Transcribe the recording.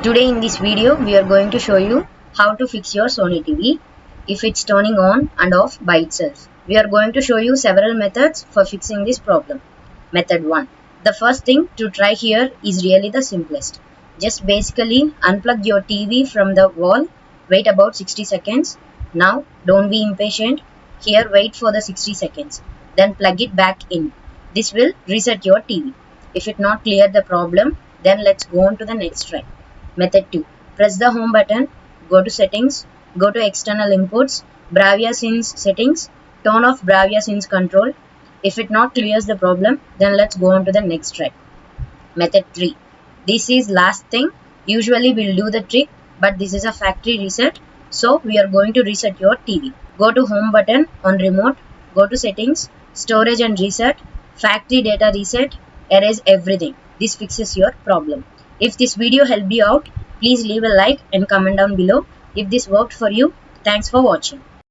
Today in this video we are going to show you how to fix your Sony TV if it's turning on and off by itself. We are going to show you several methods for fixing this problem. Method 1. The first thing to try here is really the simplest. Just basically unplug your TV from the wall, wait about 60 seconds. Now don't be impatient. Here wait for the 60 seconds. Then plug it back in. This will reset your TV. If it not clear the problem, then let's go on to the next try. Method 2. Press the home button, go to settings, go to external inputs, Bravia Scenes settings, turn off Bravia Scenes control. If it not clears the problem, then let's go on to the next try. Method 3. This is last thing. Usually we'll do the trick, but this is a factory reset. So we are going to reset your TV. Go to home button on remote, go to settings, storage and reset, factory data reset, erase everything. This fixes your problem. If this video helped you out, please leave a like and comment down below. If this worked for you, thanks for watching.